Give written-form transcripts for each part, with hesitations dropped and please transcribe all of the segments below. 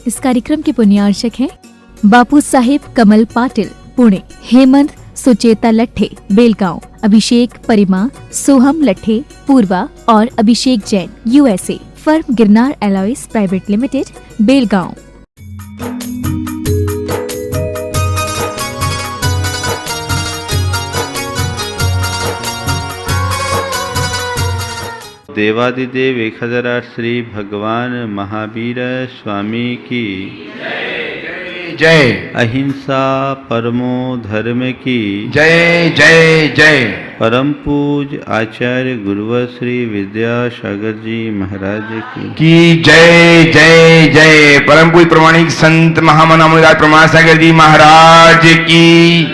इस कार्यक्रम के पुण्यार्चक हैं बापू साहेब कमल पाटिल पुणे, हेमंत सुचेता लट्ठे बेलगांव, अभिषेक परिमा, सोहम लट्ठे पूर्वा और Abhishek Jain USA, firm Girnar alloys private limited Belgaum. देवादिदेव 1008 श्री भगवान महावीर स्वामी की जय। अहिंसा परमो धर्म की जय जय जय। परम पूज आचार्य गुरुवर श्री विद्यासागर जी महाराज की जय जय जय। परम पूज प्रमाणिक संत महामनामुराज प्रमासागर जी महाराज की,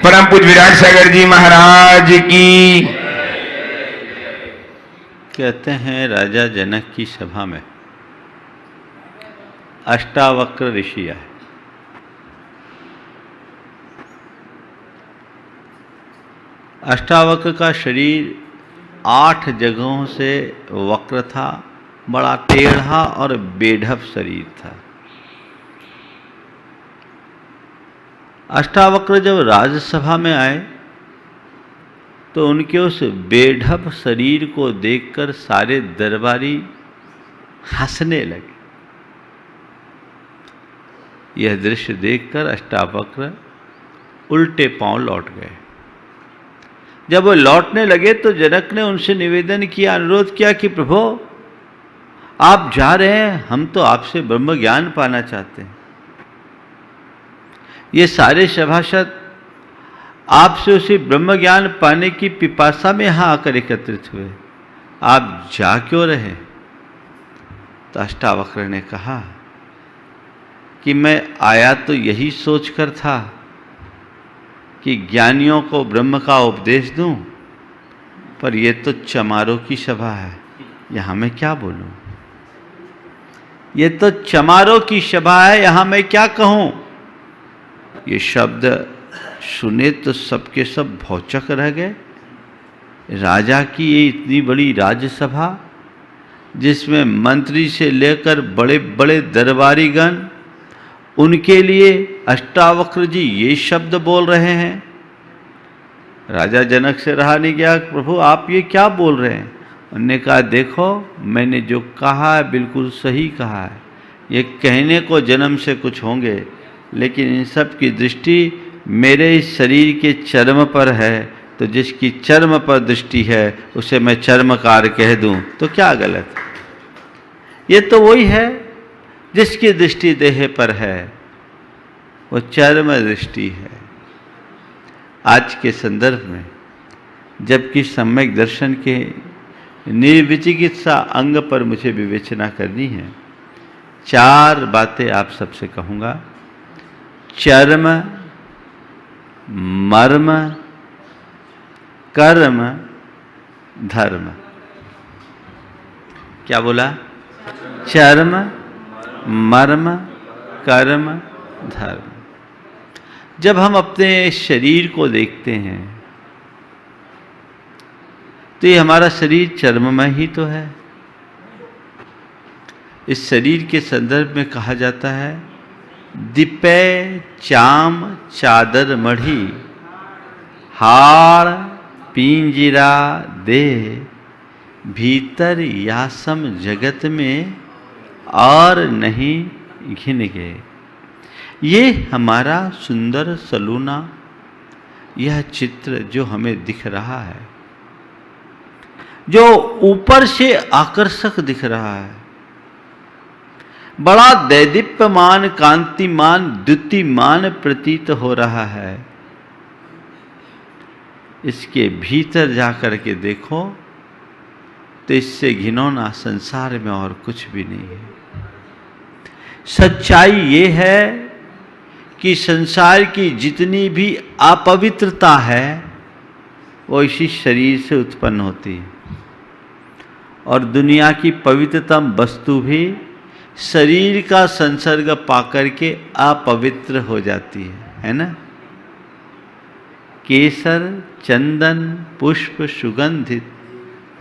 परम पूज विराट सागर जी महाराज की। कहते हैं राजा जनक की सभा में अष्टावक्र ऋषि आए। अष्टावक्र का शरीर 8 जगहों से वक्र था, बड़ा टेढ़ा और बेढप शरीर था। अष्टावक्र जब राजसभा में आए तो उनके उस बेढप शरीर को देखकर सारे दरबारी हंसने लगे। यह दृश्य देखकर अष्टावक्र उल्टे पांव लौट गए। जब वो लौटने लगे तो जनक ने उनसे निवेदन किया, अनुरोध किया कि प्रभु आप जा रहे हैं, हम तो आपसे ब्रह्म ज्ञान पाना चाहते हैं। ये सारे सभासद आपसे उसी ब्रह्म ज्ञान पाने की पिपासा में यहां आकर एकत्रित हुए, आप जा क्यों रहे? तो अष्टावक्र ने कहा कि मैं आया तो यही सोचकर था कि ज्ञानियों को ब्रह्म का उपदेश दूं, पर यह तो चमारों की सभा है, यहां मैं क्या बोलूं? ये तो चमारों की सभा है, यहां मैं क्या कहूं? ये शब्द सुने तो सबके सब भौचक रह गए। राजा की ये इतनी बड़ी राज्यसभा जिसमें मंत्री से लेकर बड़े बड़े दरबारीगण, उनके लिए अष्टावक्र जी ये शब्द बोल रहे हैं। राजा जनक से रहा नहीं गया, प्रभु आप ये क्या बोल रहे हैं? उन्होंने कहा देखो मैंने जो कहा है बिल्कुल सही कहा है। ये कहने को जन्म से कुछ होंगे, लेकिन इन सब की दृष्टि मेरे इस शरीर के चर्म पर है, तो जिसकी चर्म पर दृष्टि है उसे मैं चर्मकार कह दूं तो क्या गलत? ये तो वही है जिसकी दृष्टि देह पर है, वो चर्म दृष्टि है। आज के संदर्भ में जबकि सम्यक दर्शन के निर्विचिकित्सा अंग पर मुझे विवेचना करनी है, 4 बातें आप सबसे कहूँगा। चर्म, मर्म, कर्म, धर्म। क्या बोला? चर्म, मर्म, कर्म, धर्म। जब हम अपने शरीर को देखते हैं तो ये हमारा शरीर चर्ममय ही तो है। इस शरीर के संदर्भ में कहा जाता है दिपे चाम चादर मढ़ी, हाड़ पिंजरा देह, भीतर यासम जगत में और नहीं घिन गए। ये हमारा सुंदर सलूना, यह चित्र जो हमें दिख रहा है, जो ऊपर से आकर्षक दिख रहा है, बड़ा दैदीप्यमान, कांतिमान, द्युतिमान प्रतीत हो रहा है, इसके भीतर जाकर के देखो तो इससे घिनौना संसार में और कुछ भी नहीं है। सच्चाई ये है कि संसार की जितनी भी अपवित्रता है वो इसी शरीर से उत्पन्न होती है, और दुनिया की पवित्रतम वस्तु भी शरीर का संसर्ग पाकर के अपवित्र हो जाती है ना? केसर चंदन पुष्प सुगंधित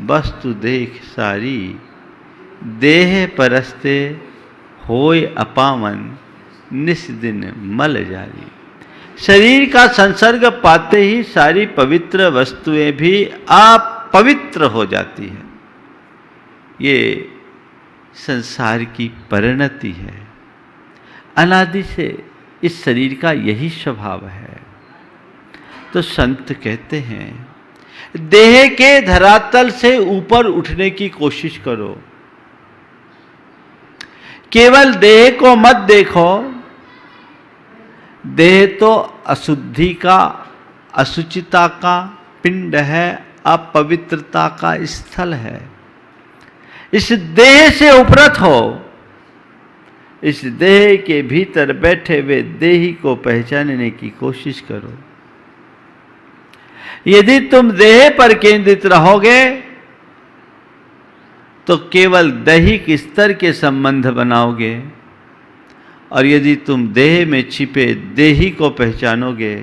वस्तु देख सारी, देह परस्ते होय अपावन निस दिन मल जारी। शरीर का संसर्ग पाते ही सारी पवित्र वस्तुएं भी अपवित्र हो जाती है। ये संसार की परिणति है। अनादि से इस शरीर का यही स्वभाव है। तो संत कहते हैं, देह के धरातल से ऊपर उठने की कोशिश करो। केवल देह को मत देखो। देह तो अशुद्धि का, असुचिता का पिंड है, अपवित्रता का स्थल है। इस देह से उपरत हो। इस देह के भीतर बैठे हुए देही को पहचानने की कोशिश करो। यदि तुम देह पर केंद्रित रहोगे तो केवल दैहिक स्तर के संबंध बनाओगे, और यदि तुम देह में छिपे देही को पहचानोगे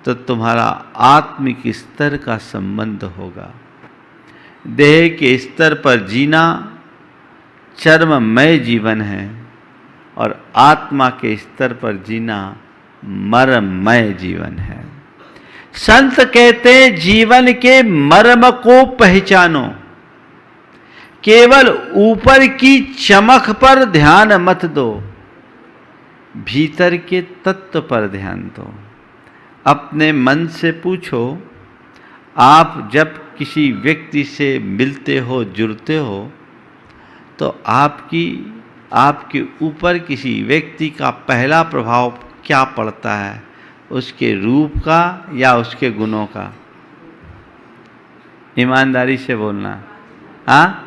तो तुम्हारा आत्मिक स्तर का संबंध होगा। देह के स्तर पर जीना चर्ममय जीवन है और आत्मा के स्तर पर जीना मर्ममय जीवन है। संत कहते हैं, जीवन के मर्म को पहचानो। केवल ऊपर की चमक पर ध्यान मत दो, भीतर के तत्व पर ध्यान दो। अपने मन से पूछो, आप जब किसी व्यक्ति से मिलते हो, जुड़ते हो, तो आपके ऊपर किसी व्यक्ति का पहला प्रभाव क्या पड़ता है? उसके रूप का या उसके गुणों का? ईमानदारी से बोलना। हाँ,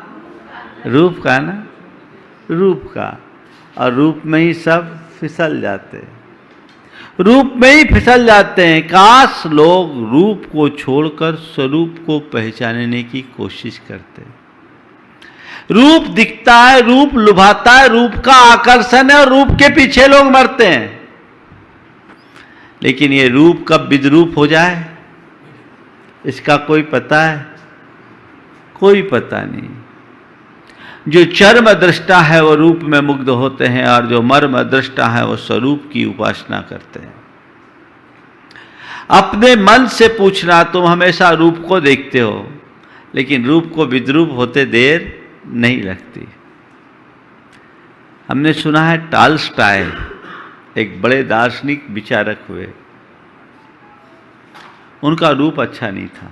रूप का ना, रूप का। और रूप में ही सब फिसल जाते हैं, रूप में ही फिसल जाते हैं। काश लोग रूप को छोड़कर स्वरूप को पहचानने की कोशिश करते हैं। रूप दिखता है, रूप लुभाता है, रूप का आकर्षण है और रूप के पीछे लोग मरते हैं। लेकिन ये रूप कब विद्रूप हो जाए, इसका कोई पता है? कोई पता नहीं। जो चर्म दृष्टा है वो रूप में मुग्ध होते हैं, और जो मर्म दृष्टा है वो स्वरूप की उपासना करते हैं। अपने मन से पूछना, तुम हमेशा रूप को देखते हो, लेकिन रूप को विद्रूप होते देर नहीं लगती। हमने सुना है टॉलस्टॉय एक बड़े दार्शनिक विचारक हुए, उनका रूप अच्छा नहीं था।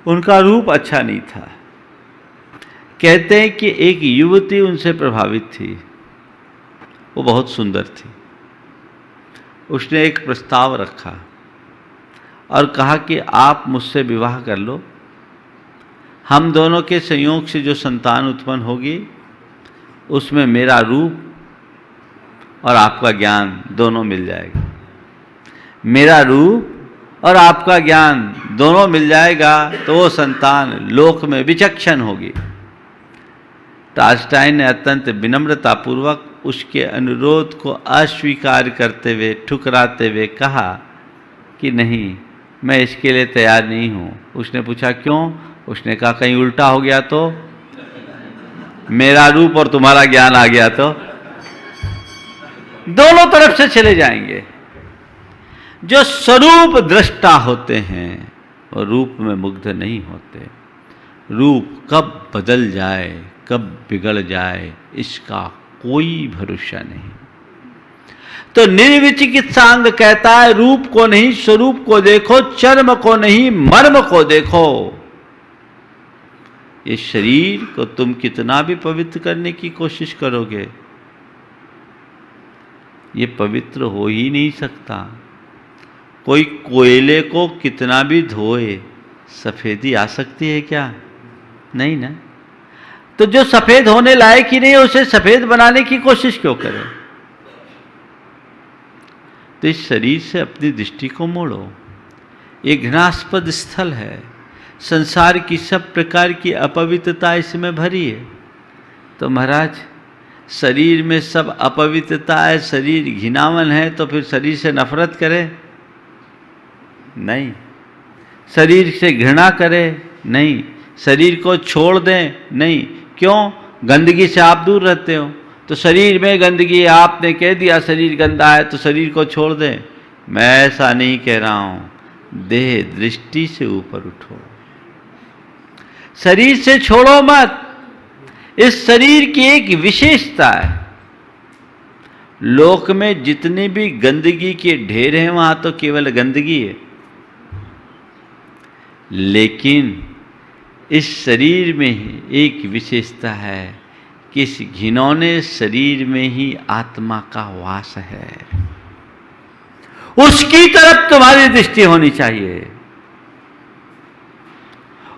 उनका रूप अच्छा नहीं था। कहते हैं कि एक युवती उनसे प्रभावित थी। वो बहुत सुंदर थी। उसने एक प्रस्ताव रखा और कहा कि आप मुझसे विवाह कर लो, हम दोनों के संयोग से जो संतान उत्पन्न होगी उसमें मेरा रूप और आपका ज्ञान दोनों मिल जाएगा। मेरा रूप और आपका ज्ञान दोनों मिल जाएगा तो वो संतान लोक में विचक्षण होगी। टॉलस्टॉय ने अत्यंत विनम्रतापूर्वक उसके अनुरोध को अस्वीकार करते हुए, ठुकराते हुए कहा कि नहीं, मैं इसके लिए तैयार नहीं हूँ। उसने पूछा क्यों? उसने कहा कहीं उल्टा हो गया तो, मेरा रूप और तुम्हारा ज्ञान आ गया तो दोनों तरफ से चले जाएंगे। जो स्वरूप दृष्टा होते हैं वो रूप में मुग्ध नहीं होते। रूप कब बदल जाए, कब बिगड़ जाए, इसका कोई भरोसा नहीं। तो निर्विचिकित्सांग कहता है, रूप को नहीं स्वरूप को देखो, चर्म को नहीं मर्म को देखो। ये शरीर को तुम कितना भी पवित्र करने की कोशिश करोगे, ये पवित्र हो ही नहीं सकता। कोई कोयले को कितना भी धोए, सफेदी आ सकती है क्या? नहीं ना। तो जो सफेद होने लायक ही नहीं है, उसे सफेद बनाने की कोशिश क्यों करें? तो इस शरीर से अपनी दृष्टि को मोड़ो। ये घृणास्पद स्थल है। संसार की सब प्रकार की अपवित्रता इसमें भरी है। तो महाराज, शरीर में सब अपवित्रता है, शरीर घिनावन है, तो फिर शरीर से नफरत करें? नहीं। शरीर से घृणा करें? नहीं। शरीर को छोड़ दें? नहीं। क्यों? गंदगी से आप दूर रहते हो, तो शरीर में गंदगी है, आपने कह दिया शरीर गंदा है तो शरीर को छोड़ दें। मैं ऐसा नहीं कह रहा हूं। देह दृष्टि से ऊपर उठो, शरीर से छोड़ो मत। इस शरीर की एक विशेषता है, लोक में जितनी भी गंदगी के ढेर हैं वहां तो केवल गंदगी है, लेकिन इस शरीर में ही एक विशेषता है कि इस घिनौने शरीर में ही आत्मा का वास है। उसकी तरफ तुम्हारी दृष्टि होनी चाहिए,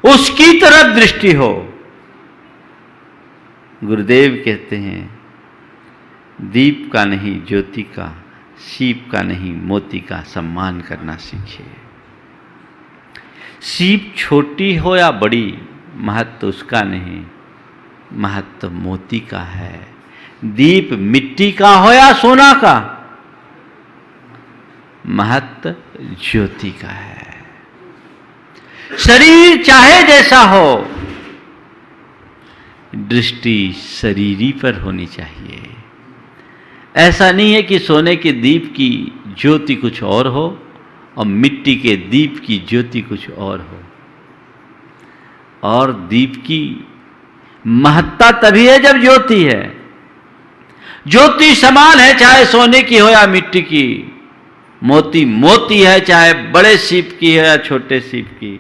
उसकी तरफ दृष्टि हो। गुरुदेव कहते हैं, दीप का नहीं ज्योति का, सीप का नहीं मोती का सम्मान करना सीखिए। सीप छोटी हो या बड़ी, महत्व उसका नहीं, महत्व मोती का है। दीप मिट्टी का हो या सोना का, महत्व ज्योति का है। शरीर चाहे जैसा हो, दृष्टि शरीरी पर होनी चाहिए। ऐसा नहीं है कि सोने के दीप की ज्योति कुछ और हो और मिट्टी के दीप की ज्योति कुछ और हो। और दीप की महत्ता तभी है जब ज्योति है। ज्योति समान है, चाहे सोने की हो या मिट्टी की। मोती मोती है, चाहे बड़े सीप की है या छोटे सीप की।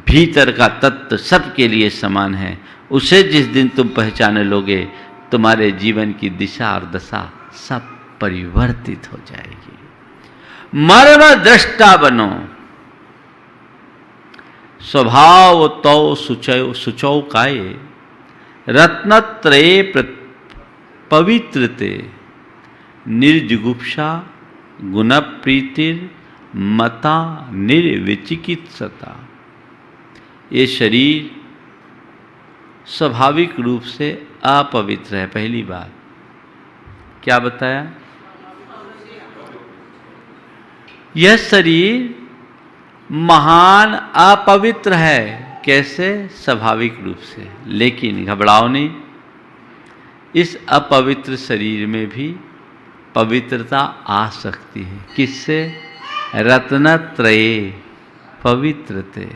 भीतर का तत्व सबके लिए समान है। उसे जिस दिन तुम पहचाने लोगे, तुम्हारे जीवन की दिशा और दशा सब परिवर्तित हो जाएगी। मर्म दृष्टा बनो, स्वभाव तो सुचौ काये, रत्नत्रये पवित्रते, निर्जुगुप्सा गुण प्रीतिर मता निर्विचिकित्सता। ये शरीर स्वाभाविक रूप से अपवित्र है। पहली बात क्या बताया? यह शरीर महान अपवित्र है। कैसे? स्वाभाविक रूप से। लेकिन घबराओ नहीं, इस अपवित्र शरीर में भी पवित्रता आ सकती है। किससे? रत्नत्रये पवित्रते।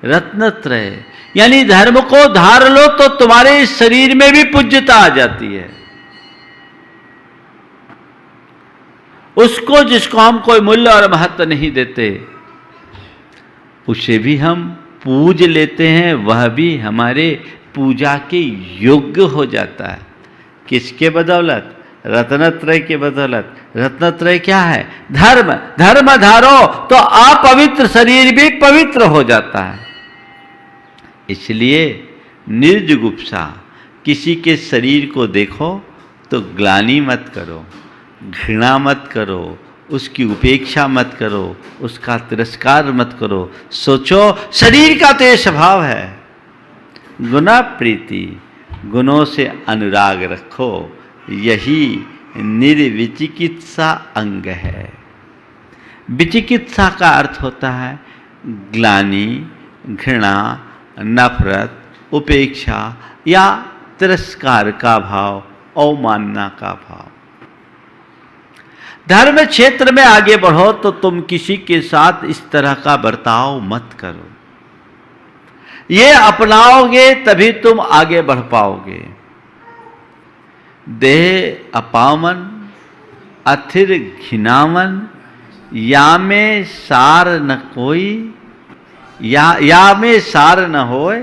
रत्नत्रय यानी धर्म को धार लो तो तुम्हारे इस शरीर में भी पूज्यता आ जाती है। उसको जिसको हम कोई मूल्य और महत्व नहीं देते, उसे भी हम पूज लेते हैं, वह भी हमारे पूजा के योग्य हो जाता है। किसके बदौलत? रत्नत्रय के बदौलत। रत्नत्रय क्या है? धर्म। धर्म धारो तो अपवित्र शरीर भी पवित्र हो जाता है। इसलिए निर्जुगुप्सा, किसी के शरीर को देखो तो ग्लानि मत करो, घृणा मत करो, उसकी उपेक्षा मत करो, उसका तिरस्कार मत करो। सोचो शरीर का तो ये स्वभाव है। गुण प्रीति, गुणों से अनुराग रखो, यही निर्विचिकित्सा अंग है। विचिकित्सा का अर्थ होता है ग्लानि, घृणा, नफरत, उपेक्षा या तिरस्कार का भाव, अवमानना का भाव। धर्म क्षेत्र में आगे बढ़ो तो तुम किसी के साथ इस तरह का बर्ताव मत करो। ये अपनाओगे तभी तुम आगे बढ़ पाओगे। देह अपावन, अथिर घिनावन, या में सार न कोई, या में सार न होए,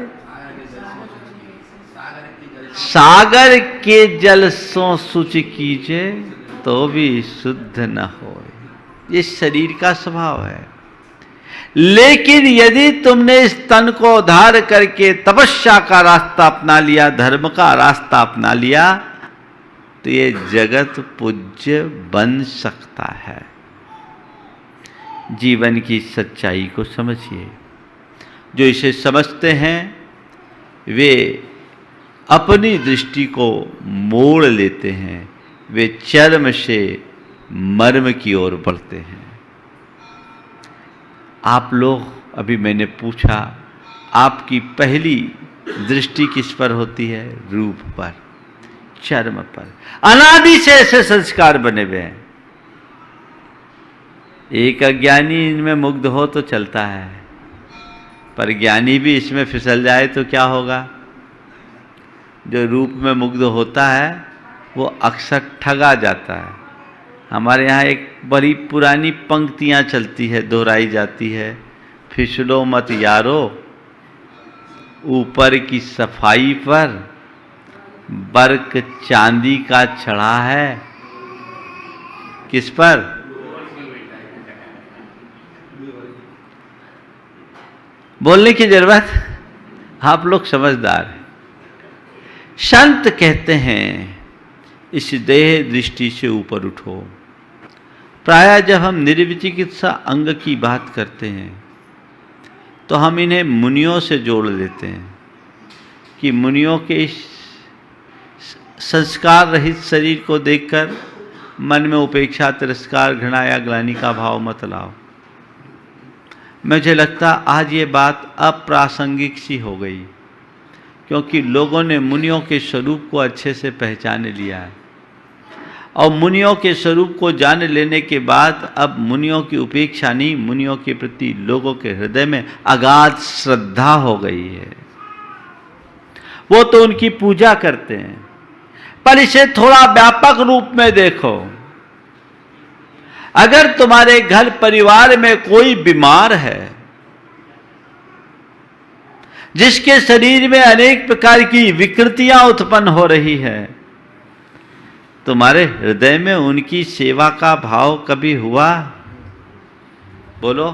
सागर के जल सो शुचि कीजे तो भी शुद्ध न होए। इस शरीर का स्वभाव है। लेकिन यदि तुमने इस तन को धार करके तपस्या का रास्ता अपना लिया, धर्म का रास्ता अपना लिया, तो ये जगत पूज्य बन सकता है। जीवन की सच्चाई को समझिए। जो इसे समझते हैं वे अपनी दृष्टि को मोड़ लेते हैं, वे चर्म से मर्म की ओर बढ़ते हैं। आप लोग, अभी मैंने पूछा, आपकी पहली दृष्टि किस पर होती है? रूप पर, चर्म पर। अनादि से ऐसे संस्कार बने हुए हैं। एक अज्ञानी इनमें मुग्ध हो तो चलता है, पर ज्ञानी भी इसमें फिसल जाए तो क्या होगा? जो रूप में मुग्ध होता है वो अक्सर ठगा जाता है। हमारे यहाँ एक बड़ी पुरानी पंक्तियाँ चलती है, दोहराई जाती है, फिसलो मत यारो, ऊपर की सफाई पर बर्क चांदी का चढ़ा है। किस पर? बोलने की जरूरत, आप लोग समझदार हैं। संत कहते हैं इस देह दृष्टि से ऊपर उठो। प्रायः जब हम निर्विचिकित्सा अंग की बात करते हैं तो हम इन्हें मुनियों से जोड़ लेते हैं कि मुनियों के इस संस्कार रहित शरीर को देखकर मन में उपेक्षा, तिरस्कार, घृणा या ग्लानि का भाव मत लाओ। मुझे लगता आज ये बात अप्रासंगिक सी हो गई, क्योंकि लोगों ने मुनियों के स्वरूप को अच्छे से पहचान लिया है और मुनियों के स्वरूप को जान लेने के बाद अब मुनियों की उपेक्षा नहीं, मुनियों के प्रति लोगों के हृदय में अगाध श्रद्धा हो गई है। वो तो उनकी पूजा करते हैं, पर इसे थोड़ा व्यापक रूप में देखो। अगर तुम्हारे घर परिवार में कोई बीमार है, जिसके शरीर में अनेक प्रकार की विकृतियां उत्पन्न हो रही है, तुम्हारे हृदय में उनकी सेवा का भाव कभी हुआ? बोलो।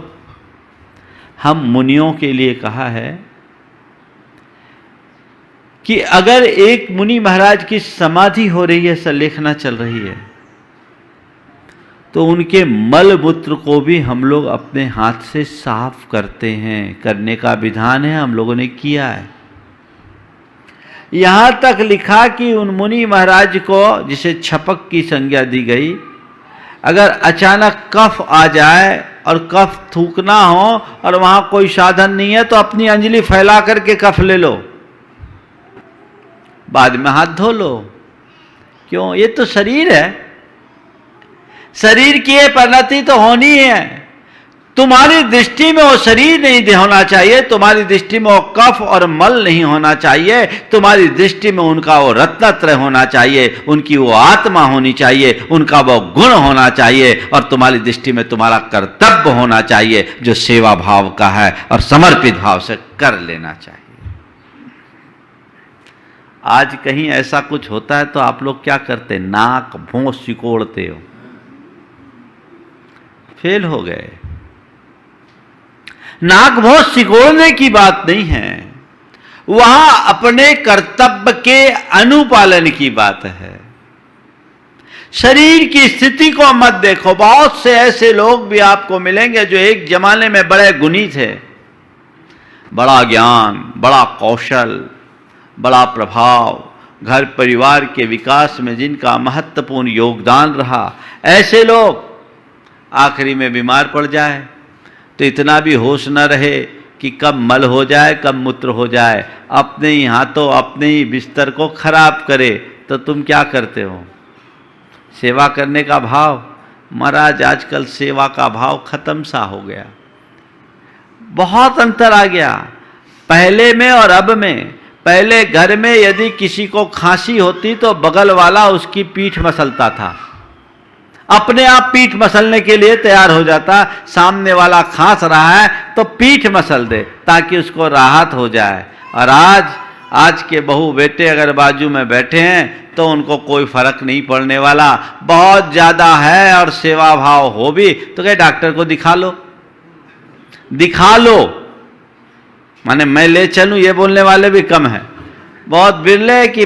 हम मुनियों के लिए कहा है कि अगर एक मुनि महाराज की समाधि हो रही है, संलेखना चल रही है, तो उनके मल मूत्र को भी हम लोग अपने हाथ से साफ करते हैं। करने का विधान है, हम लोगों ने किया है। यहां तक लिखा कि उन मुनि महाराज को, जिसे छपक की संज्ञा दी गई, अगर अचानक कफ आ जाए और कफ थूकना हो और वहां कोई साधन नहीं है, तो अपनी अंजलि फैला करके कफ ले लो, बाद में हाथ धो लो। क्यों? ये तो शरीर है, शरीर की ये परिणति तो होनी है। तुम्हारी दृष्टि में वो शरीर नहीं होना चाहिए, तुम्हारी दृष्टि में वो कफ और मल नहीं होना चाहिए, तुम्हारी दृष्टि में उनका वो रत्नत्रय होना चाहिए, उनकी वो आत्मा होनी चाहिए, उनका वो गुण होना चाहिए, और तुम्हारी दृष्टि में तुम्हारा कर्तव्य होना चाहिए जो सेवा भाव का है और समर्पित भाव से कर लेना चाहिए। आज कहीं ऐसा कुछ होता है तो आप लोग क्या करते? नाक भौं सिकोड़ते हो, फेल हो गए। नाक भौं सिकोड़ने की बात नहीं है, वहां अपने कर्तव्य के अनुपालन की बात है। शरीर की स्थिति को मत देखो। बहुत से ऐसे लोग भी आपको मिलेंगे जो एक जमाने में बड़े गुणी थे, बड़ा ज्ञान, बड़ा कौशल, बड़ा प्रभाव, घर परिवार के विकास में जिनका महत्वपूर्ण योगदान रहा, ऐसे लोग आखिरी में बीमार पड़ जाए तो इतना भी होश न रहे कि कब मल हो जाए, कब मूत्र हो जाए, अपने ही हाथों अपने ही बिस्तर को खराब करे, तो तुम क्या करते हो? सेवा करने का भाव? महाराज आजकल सेवा का भाव खत्म सा हो गया, बहुत अंतर आ गया पहले में और अब में। पहले घर में यदि किसी को खांसी होती तो बगल वाला उसकी पीठ मसलता था, अपने आप पीठ मसलने के लिए तैयार हो जाता। सामने वाला खांस रहा है तो पीठ मसल दे ताकि उसको राहत हो जाए। और आज के बहू बेटे अगर बाजू में बैठे हैं तो उनको कोई फर्क नहीं पड़ने वाला। बहुत ज्यादा है और सेवा भाव हो भी तो कहे डॉक्टर को दिखा लो, दिखा लो, माने मैं ले चलूं, ये बोलने वाले भी कम है। बहुत बिरले कि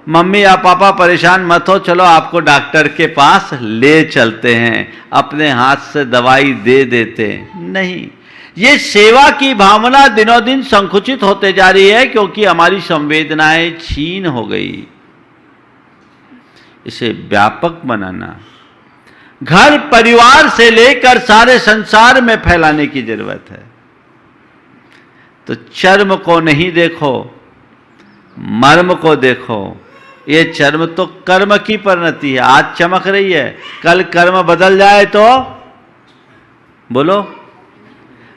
मम्मी या पापा परेशान मत हो, चलो आपको डॉक्टर के पास ले चलते हैं, अपने हाथ से दवाई दे देते हैं। नहीं, ये सेवा की भावना दिनों दिन संकुचित होते जा रही है क्योंकि हमारी संवेदनाएं छीन हो गई। इसे व्यापक बनाना, घर परिवार से लेकर सारे संसार में फैलाने की जरूरत है। तो चर्म को नहीं देखो, मर्म को देखो। ये चर्म तो कर्म की परिणति है, आज चमक रही है, कल कर्म बदल जाए तो बोलो।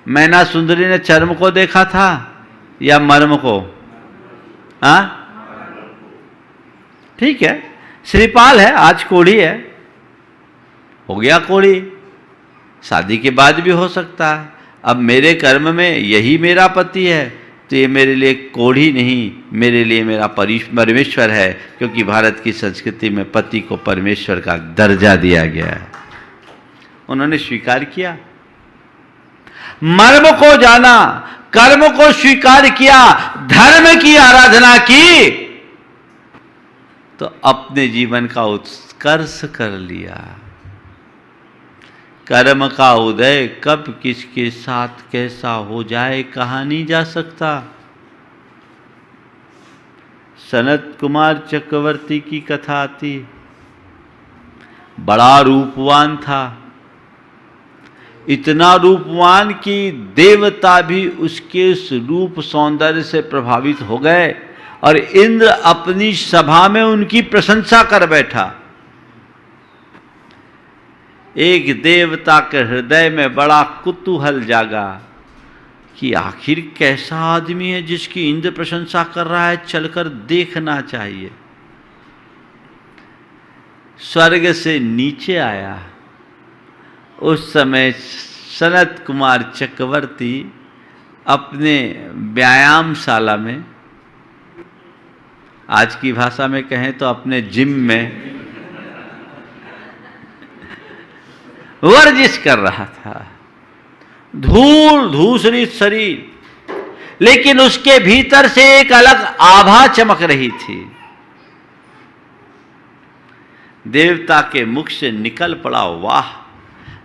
मैना सुंदरी ने चर्म को देखा था या मर्म को? हाँ, ठीक है, श्रीपाल है, आज कोढ़ी है, हो गया कोढ़ी, शादी के बाद भी हो सकता है। अब मेरे कर्म में यही मेरा पति है तो ये मेरे लिए कोढ़ी नहीं, मेरे लिए मेरा परमेश्वर है, क्योंकि भारत की संस्कृति में पति को परमेश्वर का दर्जा दिया गया है। उन्होंने स्वीकार किया, मर्म को जाना, कर्म को स्वीकार किया, धर्म की आराधना की, तो अपने जीवन का उत्कर्ष कर लिया। कर्म का उदय कब किसके साथ कैसा हो जाए कहा नहीं जा सकता। सनत कुमार चक्रवर्ती की कथा आती, बड़ा रूपवान था, इतना रूपवान कि देवता भी उसके उस रूप सौंदर्य से प्रभावित हो गए और इंद्र अपनी सभा में उनकी प्रशंसा कर बैठा। एक देवता के हृदय में बड़ा कुतूहल जागा कि आखिर कैसा आदमी है जिसकी इंद्र प्रशंसा कर रहा है, चलकर देखना चाहिए। स्वर्ग से नीचे आया। उस समय सनत कुमार चक्रवर्ती अपने व्यायामशाला में, आज की भाषा में कहें तो अपने जिम में वर्जिश कर रहा था। धूल धूसरित शरीर, लेकिन उसके भीतर से एक अलग आभा चमक रही थी। देवता के मुख से निकल पड़ा, वाह,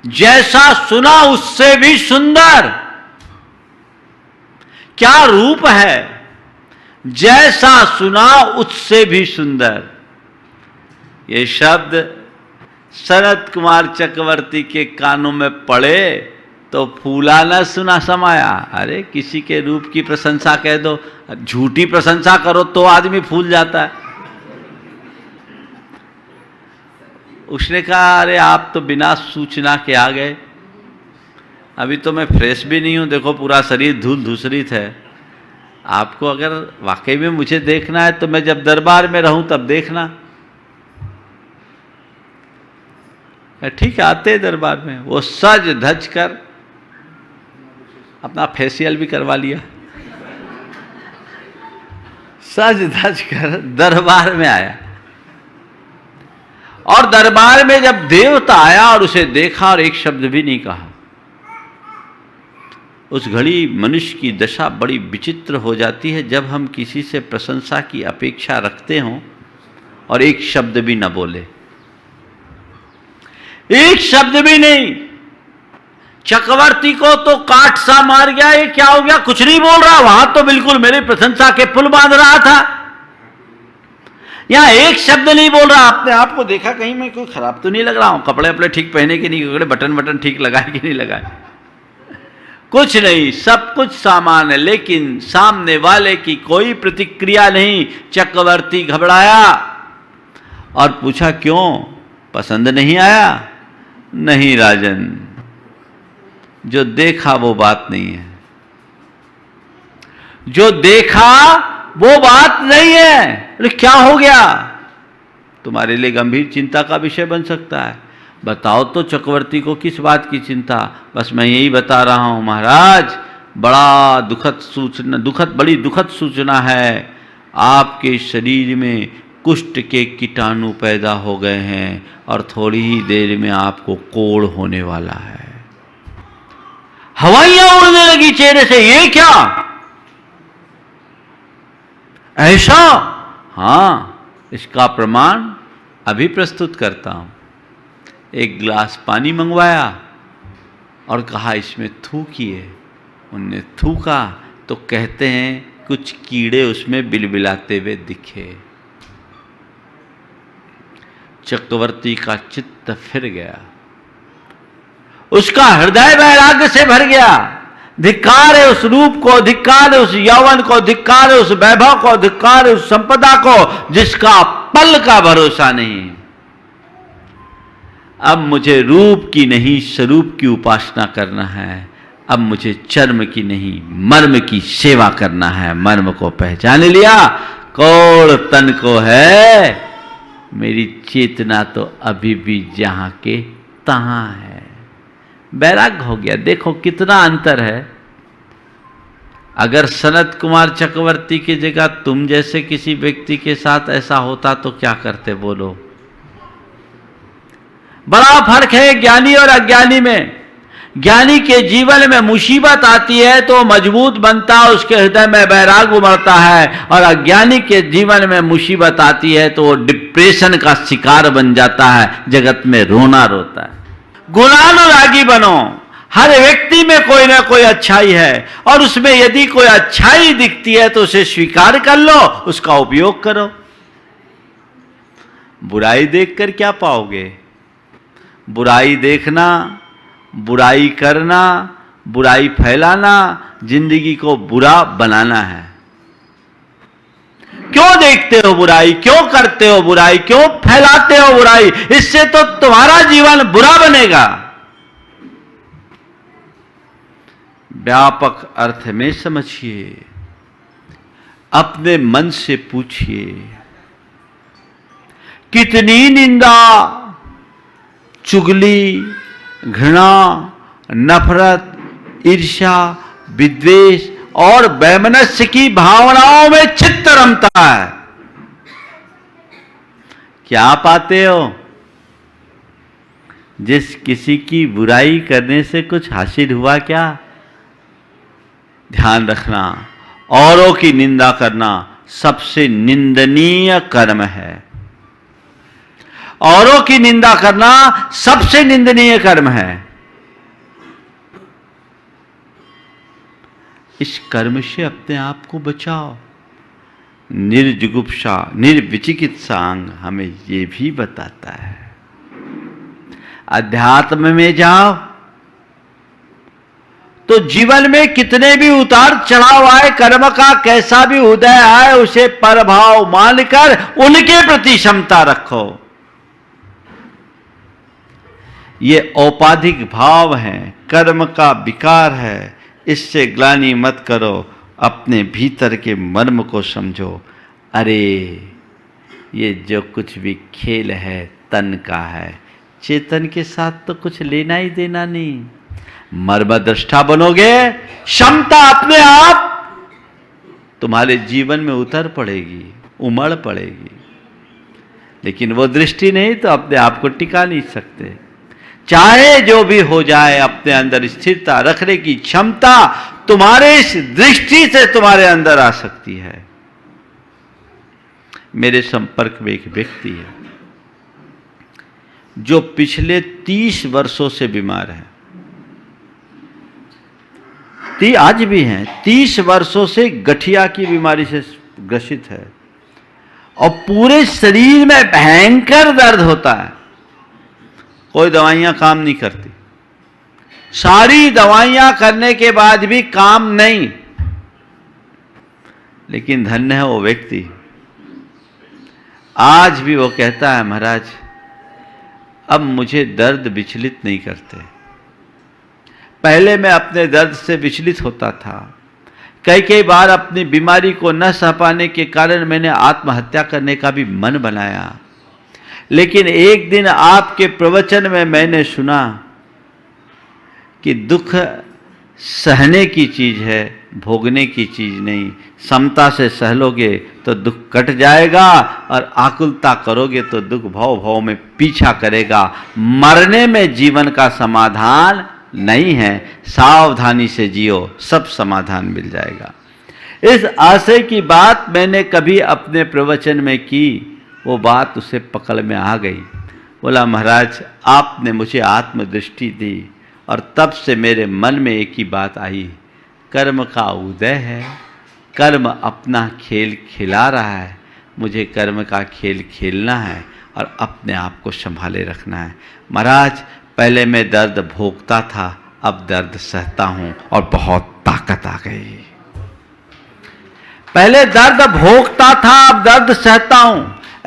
जैसा सुना उससे भी सुंदर, क्या रूप है, जैसा सुना उससे भी सुंदर। ये शब्द सनत कुमार चक्रवर्ती के कानों में पड़े तो फूला न सुना समाया। अरे किसी के रूप की प्रशंसा कह दो, झूठी प्रशंसा करो तो आदमी फूल जाता है। उसने कहा, अरे आप तो बिना सूचना के आ गए, अभी तो मैं फ्रेश भी नहीं हूं, देखो पूरा शरीर धूल धूसरित है। आपको अगर वाकई में मुझे देखना है तो मैं जब दरबार में रहूं तब देखना। ठीक है, आते दरबार में। वो सज धज कर अपना फेशियल भी करवा लिया, सज धज कर दरबार में आया। और दरबार में जब देवता आया और उसे देखा और एक शब्द भी नहीं कहा, उस घड़ी मनुष्य की दशा बड़ी विचित्र हो जाती है जब हम किसी से प्रशंसा की अपेक्षा रखते हों और एक शब्द भी न बोले, एक शब्द भी नहीं। चक्रवर्ती को तो काट सा मार गया, ये क्या हो गया, कुछ नहीं बोल रहा, वहां तो बिल्कुल मेरी प्रशंसा के पुल बांध रहा था, यहां एक शब्द नहीं बोल रहा। आपने आपको देखा कहीं मैं कोई खराब तो नहीं लग रहा हूं, कपड़े अपने ठीक पहने के नहीं, बटन बटन ठीक लगाए कि नहीं लगाए, कुछ नहीं, सब कुछ सामान है, लेकिन सामने वाले की कोई प्रतिक्रिया नहीं। चक्रवर्ती घबराया और पूछा, क्यों, पसंद नहीं आया? नहीं राजन, जो देखा वो बात नहीं है, जो देखा वो बात नहीं है। अरे क्या हो गया? तुम्हारे लिए गंभीर चिंता का विषय बन सकता है। बताओ तो चक्रवर्ती को किस बात की चिंता? बस मैं यही बता रहा हूं महाराज, बड़ा बड़ी दुखद सूचना है, आपके शरीर में कुष्ठ के कीटाणु पैदा हो गए हैं और थोड़ी ही देर में आपको कोढ़ होने वाला है। हवाइयां उड़ने लगी चेहरे से, ये क्या, ऐसा? हां, इसका प्रमाण अभी प्रस्तुत करता हूं। एक गिलास पानी मंगवाया और कहा इसमें थूकिए। उनने थूका तो कहते हैं कुछ कीड़े उसमें बिलबिलाते हुए दिखे। चक्रवर्ती का चित्त फिर गया, उसका हृदय वैराग्य से भर गया। धिक्कार है उस रूप को, धिक्कार है उस यौवन को, धिक्कार है उस वैभव को, धिक्कार है उस संपदा को जिसका पल का भरोसा नहीं। अब मुझे रूप की नहीं स्वरूप की उपासना करना है। अब मुझे चर्म की नहीं मर्म की सेवा करना है। मर्म को पहचान लिया, कौड़ तन को है, मेरी चेतना तो अभी भी जहां के तहां है। बैराग हो गया। देखो कितना अंतर है। अगर सनत कुमार चक्रवर्ती की जगह तुम जैसे किसी व्यक्ति के साथ ऐसा होता तो क्या करते, बोलो? बड़ा फर्क है ज्ञानी और अज्ञानी में। ज्ञानी के जीवन में मुसीबत आती है तो मजबूत बनता है, उसके हृदय में वैराग उमड़ता है, और अज्ञानी के जीवन में मुसीबत आती है तो वो डिप्रेशन का शिकार बन जाता है, जगत में रोना रोता है। गुणानुरागी बनो। हर व्यक्ति में कोई ना कोई अच्छाई है, और उसमें यदि कोई अच्छाई दिखती है तो उसे स्वीकार कर लो, उसका उपयोग करो। बुराई देखकर क्या पाओगे? बुराई देखना, बुराई करना, बुराई फैलाना, जिंदगी को बुरा बनाना है। क्यों देखते हो बुराई? क्यों करते हो बुराई? क्यों फैलाते हो बुराई? इससे तो तुम्हारा जीवन बुरा बनेगा। व्यापक अर्थ में समझिए, अपने मन से पूछिए, कितनी निंदा, चुगली, घृणा, नफरत, ईर्ष्या, विद्वेष और वैमनस्य की भावनाओं में चित्त रमता है। क्या पाते हो? जिस किसी की बुराई करने से कुछ हासिल हुआ क्या? ध्यान रखना, औरों की निंदा करना सबसे निंदनीय कर्म है। औरों की निंदा करना सबसे निंदनीय कर्म है। इस कर्म से अपने आप को बचाओ। निर्जुगुप्सा निर्विचिकित्सांग हमें ये भी बताता है। अध्यात्म में जाओ तो जीवन में कितने भी उतार चढ़ाव आए, कर्म का कैसा भी उदय आए, उसे परभाव मानकर उनके प्रति क्षमता रखो। ये औपाधिक भाव है, कर्म का विकार है। इससे ग्लानि मत करो, अपने भीतर के मर्म को समझो। अरे ये जो कुछ भी खेल है तन का है, चेतन के साथ तो कुछ लेना ही देना नहीं। मर्मदृष्टा बनोगे, क्षमता अपने आप तुम्हारे जीवन में उतर पड़ेगी, उमड़ पड़ेगी। लेकिन वो दृष्टि नहीं तो अपने आप को टिका नहीं सकते। चाहे जो भी हो जाए, अपने अंदर स्थिरता रखने की क्षमता तुम्हारे इस दृष्टि से तुम्हारे अंदर आ सकती है। मेरे संपर्क में एक व्यक्ति है जो पिछले 30 वर्षों से बीमार है। आज भी हैं, 30 वर्षों से गठिया की बीमारी से ग्रसित है और पूरे शरीर में भयंकर दर्द होता है। कोई दवाइयां काम नहीं करती, सारी दवाइयां करने के बाद भी काम नहीं। लेकिन धन्य है वो व्यक्ति, आज भी वो कहता है, महाराज अब मुझे दर्द विचलित नहीं करते। पहले मैं अपने दर्द से विचलित होता था। कई बार अपनी बीमारी को न सह पाने के कारण मैंने आत्महत्या करने का भी मन बनाया। लेकिन एक दिन आपके प्रवचन में मैंने सुना कि दुख सहने की चीज है, भोगने की चीज नहीं। समता से सह लोगे तो दुख कट जाएगा और आकुलता करोगे तो दुख भव भव में पीछा करेगा। मरने में जीवन का समाधान नहीं है, सावधानी से जियो, सब समाधान मिल जाएगा। इस आशय की बात मैंने कभी अपने प्रवचन में की, वो बात उसे पकड़ में आ गई। बोला, महाराज आपने मुझे आत्मदृष्टि दी और तब से मेरे मन में एक ही बात आई, कर्म का उदय है, कर्म अपना खेल खिला रहा है, मुझे कर्म का खेल खेलना है और अपने आप को संभाले रखना है। महाराज पहले मैं दर्द भोगता था, अब दर्द सहता हूं और बहुत ताकत आ गई। पहले दर्द भोगता था, अब दर्द सहता हूं।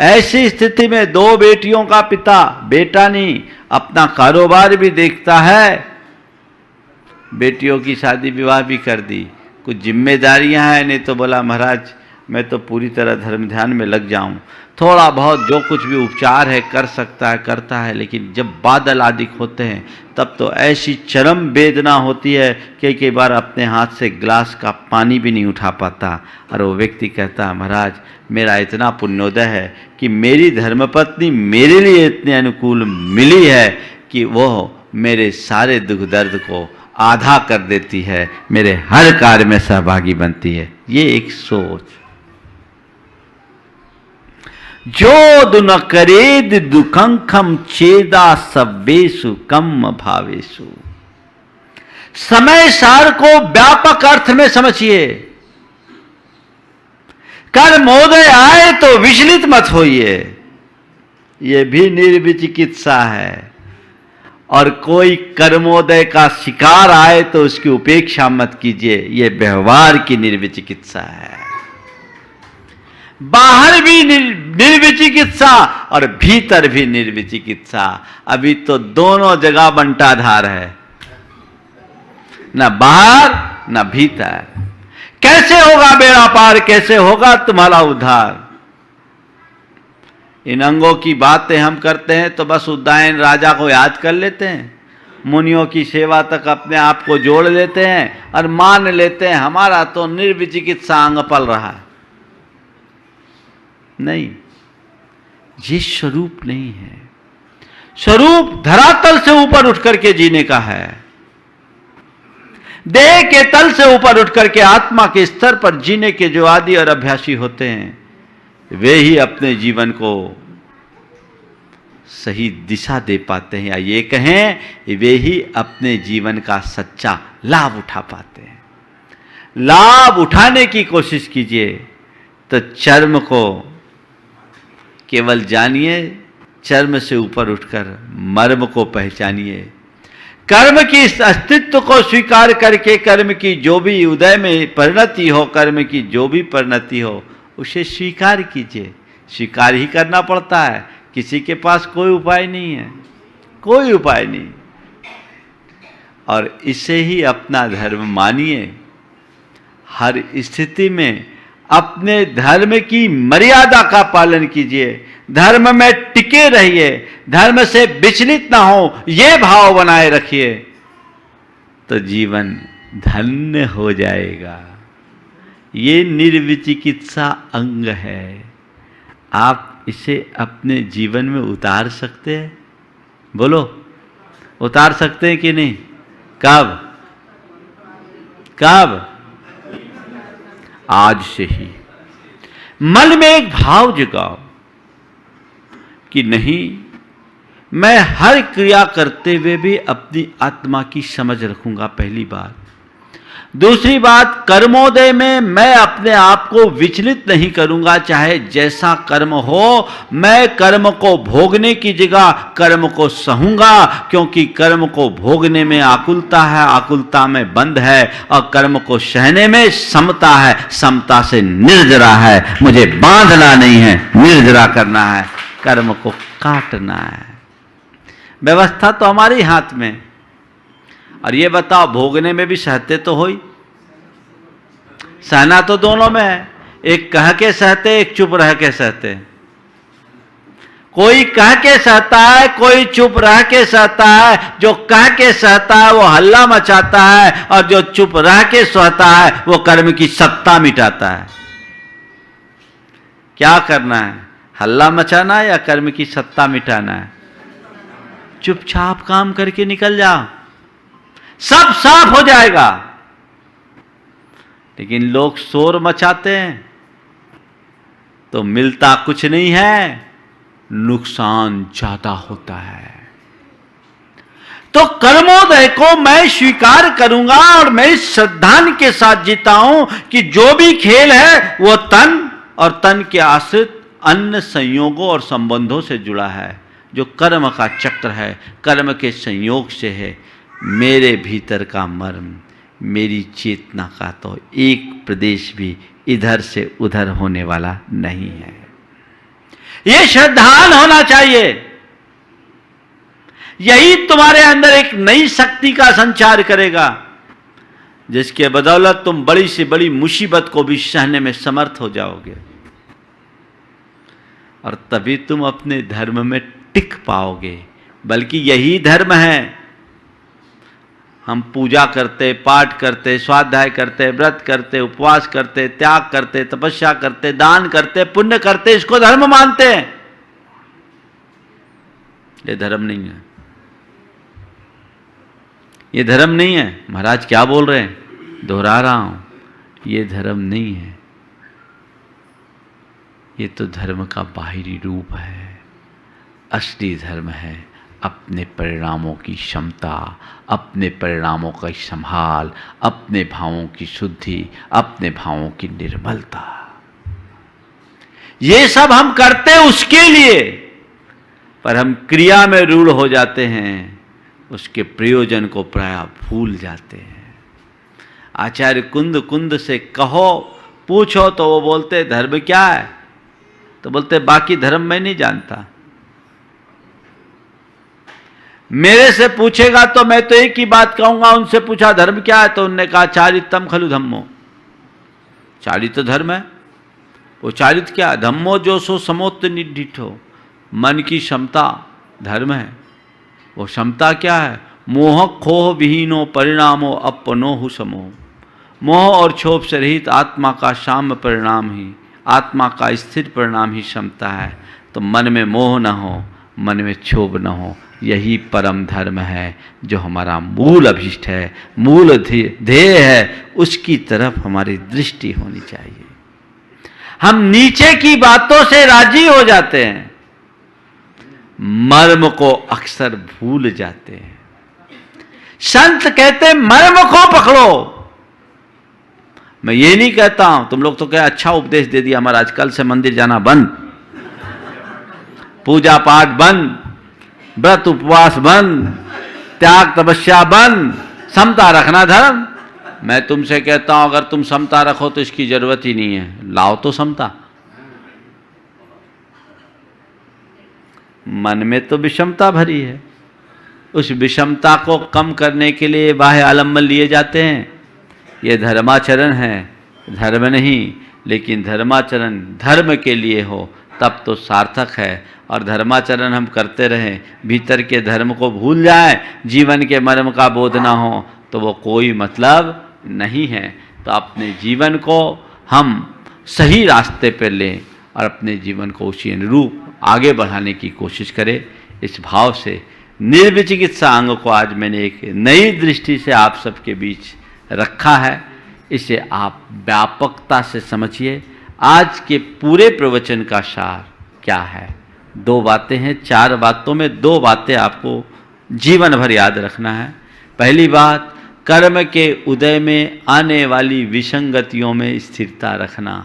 ऐसी स्थिति में 2 बेटियों का पिता, बेटा नहीं, अपना कारोबार भी देखता है, बेटियों की शादी विवाह भी कर दी, कुछ जिम्मेदारियां हैं, नहीं तो बोला महाराज मैं तो पूरी तरह धर्म ध्यान में लग जाऊं, थोड़ा बहुत जो कुछ भी उपचार है कर सकता है करता है, लेकिन जब बादल आदि होते हैं तब तो ऐसी चरम वेदना होती है कि कई बार अपने हाथ से गिलास का पानी भी नहीं उठा पाता। और वो व्यक्ति कहता है महाराज मेरा इतना पुण्योदय है कि मेरी धर्मपत्नी मेरे लिए इतने अनुकूल मिली है कि वो मेरे सारे दुख दर्द को आधा कर देती है, मेरे हर कार्य में सहभागी बनती है। ये एक सोच। जो दुन करेद दुखंखम चेदा सब्बेसु कम भावेसु। समय सार को व्यापक अर्थ में समझिए। कर्मोदय आए तो विचलित मत होइए, यह भी निर्विचिकित्सा है। और कोई कर्मोदय का शिकार आए तो उसकी उपेक्षा मत कीजिए, यह व्यवहार की निर्विचिकित्सा है। बाहर भी निर्विचिकित्सा और भीतर भी निर्विचिकित्सा। अभी तो दोनों जगह बंटाधार है, न बाहर न भीतर। कैसे होगा बेड़ा पार, कैसे होगा तुम्हारा उद्धार? इन अंगों की बातें हम करते हैं तो बस उद्दायन राजा को याद कर लेते हैं, मुनियों की सेवा तक अपने आप को जोड़ लेते हैं और मान लेते हैं हमारा तो निर्विचिकित्सा अंग पल रहा है। नहीं, ये स्वरूप नहीं है। स्वरूप धरातल से ऊपर उठ करके जीने का है। देह के तल से ऊपर उठ करके आत्मा के स्तर पर जीने के जो आदि और अभ्यासी होते हैं वे ही अपने जीवन को सही दिशा दे पाते हैं, या ये कहें वे ही अपने जीवन का सच्चा लाभ उठा पाते हैं। लाभ उठाने की कोशिश कीजिए तो चर्म को केवल जानिए, चर्म से ऊपर उठकर मर्म को पहचानिए। कर्म की इस अस्तित्व को स्वीकार करके कर्म की जो भी उदय में परिणति हो, कर्म की जो भी परिणति हो उसे स्वीकार कीजिए। स्वीकार ही करना पड़ता है, किसी के पास कोई उपाय नहीं है, कोई उपाय नहीं। और इसे ही अपना धर्म मानिए। हर स्थिति में अपने धर्म की मर्यादा का पालन कीजिए, धर्म में टिके रहिए, धर्म से विचलित ना हो ये भाव बनाए रखिए तो जीवन धन्य हो जाएगा। ये निर्विचिकित्सा अंग है। आप इसे अपने जीवन में उतार सकते हैं? बोलो, उतार सकते हैं कि नहीं? कब? कब? आज से ही। मन में एक भाव जगाओ कि नहीं, मैं हर क्रिया करते हुए भी अपनी आत्मा की समझ रखूंगा, पहली बात। दूसरी बात, कर्मोदय में मैं अपने आप को विचलित नहीं करूंगा, चाहे जैसा कर्म हो। मैं कर्म को भोगने की जगह कर्म को सहूंगा, क्योंकि कर्म को भोगने में आकुलता है, आकुलता में बंध है, और कर्म को सहने में समता है, समता से निर्जरा है। मुझे बांधना नहीं है, निर्जरा करना है, कर्म को काटना है। व्यवस्था तो हमारे हाथ में। और ये बताओ, भोगने में भी सहते तो हो ही। सहना तो दोनों में है, एक कह के सहते, एक चुप रह के सहते। कोई कह के सहता है, कोई चुप रह के सहता है। जो कह के सहता है वो हल्ला मचाता है, और जो चुप रह के सहता है वो कर्म की सत्ता मिटाता है। क्या करना है, हल्ला मचाना है या कर्म की सत्ता मिटाना है? चुपचाप काम करके निकल जाओ, सब साफ हो जाएगा। लेकिन लोग शोर मचाते हैं तो मिलता कुछ नहीं है, नुकसान ज्यादा होता है। तो कर्मोदय को मैं स्वीकार करूंगा और मैं इस श्रद्धान के साथ जीता हूं कि जो भी खेल है वो तन और तन के आश्रित अन्य संयोगों और संबंधों से जुड़ा है। जो कर्म का चक्र है, कर्म के संयोग से है। मेरे भीतर का मर्म, मेरी चेतना का तो एक प्रदेश भी इधर से उधर होने वाला नहीं है। ये श्रद्धान होना चाहिए। यही तुम्हारे अंदर एक नई शक्ति का संचार करेगा, जिसके बदौलत तुम बड़ी से बड़ी मुसीबत को भी सहने में समर्थ हो जाओगे, और तभी तुम अपने धर्म में टिक पाओगे। बल्कि यही धर्म है। हम पूजा करते, पाठ करते, स्वाध्याय करते, व्रत करते, उपवास करते, त्याग करते, तपस्या करते, दान करते, पुण्य करते, इसको धर्म मानते हैं। ये धर्म नहीं है। ये धर्म नहीं है। महाराज क्या बोल रहे हैं? दोहरा रहा हूं, ये धर्म नहीं है। ये तो धर्म का बाहरी रूप है। असली धर्म है अपने परिणामों की क्षमता, अपने परिणामों का संभाल, अपने भावों की शुद्धि, अपने भावों की निर्मलता। ये सब हम करते उसके लिए, पर हम क्रिया में रूढ़ हो जाते हैं, उसके प्रयोजन को प्रायः भूल जाते हैं। आचार्य कुंद से कहो, पूछो तो वो बोलते धर्म क्या है? तो बोलते बाकी धर्म मैं नहीं जानता। मेरे से पूछेगा तो मैं तो एक ही बात कहूंगा। उनसे पूछा धर्म क्या है, तो उनने कहा चारितम खलु धम्मो। चारित धर्म है। वो चारित क्या? धम्मो जो सो समोत्त निडिठो। मन की क्षमता धर्म है। वो क्षमता क्या है? मोह खोह विहीनो परिणामो अपनो समो। मोह और क्षोभ से रहित आत्मा का शाम परिणाम ही, आत्मा का स्थिर परिणाम ही क्षमता है। तो मन में मोह न हो, मन में क्षोभ न हो, यही परम धर्म है, जो हमारा मूल अभिष्ट है, मूल ध्येय है। उसकी तरफ हमारी दृष्टि होनी चाहिए। हम नीचे की बातों से राजी हो जाते हैं, मर्म को अक्सर भूल जाते हैं। संत कहते मर्म को पकड़ो। मैं ये नहीं कहता हूं, तुम लोग तो क्या अच्छा उपदेश दे दिया महाराज, कल से मंदिर जाना बंद, पूजा पाठ बंद, व्रत उपवास बंद, त्याग तपस्या बंद, समता रखना धर्म। मैं तुमसे कहता हूं अगर तुम समता रखो तो इसकी जरूरत ही नहीं है। लाओ तो समता। मन में तो विषमता भरी है। उस विषमता को कम करने के लिए बाह्य आलम्बन लिए जाते हैं। ये धर्माचरण है, धर्म नहीं। लेकिन धर्माचरण धर्म के लिए हो तब तो सार्थक है। और धर्माचरण हम करते रहें, भीतर के धर्म को भूल जाए, जीवन के मर्म का बोध ना हो, तो वो कोई मतलब नहीं है। तो अपने जीवन को हम सही रास्ते पर लें और अपने जीवन को उसी अनुरूप आगे बढ़ाने की कोशिश करें। इस भाव से निर्विचिकित्सा अंग को आज मैंने एक नई दृष्टि से आप सबके बीच रखा है। इसे आप व्यापकता से समझिए। आज के पूरे प्रवचन का सार क्या है? 2 बातें हैं। 4 बातों में 2 बातें आपको जीवन भर याद रखना है। पहली बात, कर्म के उदय में आने वाली विसंगतियों में स्थिरता रखना,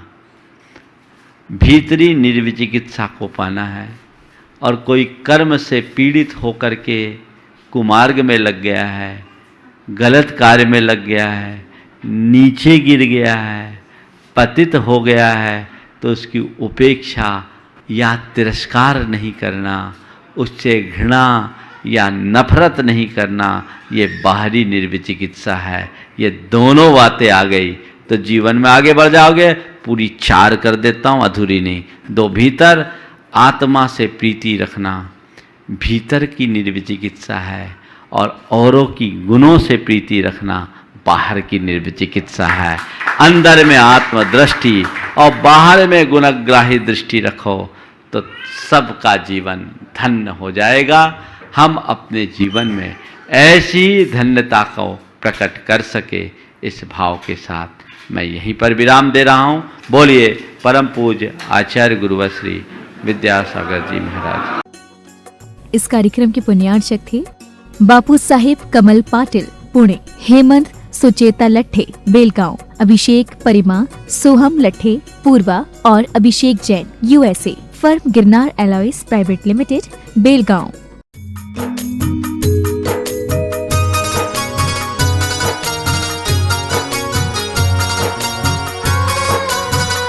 भीतरी निर्विचिकित्सा को पाना है। और कोई कर्म से पीड़ित होकर के कुमार्ग में लग गया है, गलत कार्य में लग गया है, नीचे गिर गया है, पतित हो गया है, तो उसकी उपेक्षा या तिरस्कार नहीं करना, उससे घृणा या नफरत नहीं करना, ये बाहरी निर्विचिकित्सा है। ये दोनों बातें आ गई तो जीवन में आगे बढ़ जाओगे। पूरी 4 कर देता हूँ, अधूरी नहीं। 2 भीतर आत्मा से प्रीति रखना, भीतर की निर्विचिकित्सा है। और औरों की गुणों से प्रीति रखना, बाहर की निर्विचिकित्सा है। अंदर में आत्मदृष्टि और बाहर में गुणग्राही दृष्टि रखो तो सबका जीवन धन्य हो जाएगा। हम अपने जीवन में ऐसी धन्यता को प्रकट कर सके, इस भाव के साथ मैं यहीं पर विराम दे रहा हूँ। बोलिए परम पूज्य आचार्य गुरुवर श्री विद्यासागर जी महाराज। इस कार्यक्रम के पुण्यार्चक थे बापू साहेब कमल पाटिल पुणे, हेमंत सुचेता लट्ठे बेलगांव, अभिषेक परिमा सोहम लट्ठे पूर्वा और Abhishek Jain USA, firm Girnar alloys private limited Belgaum.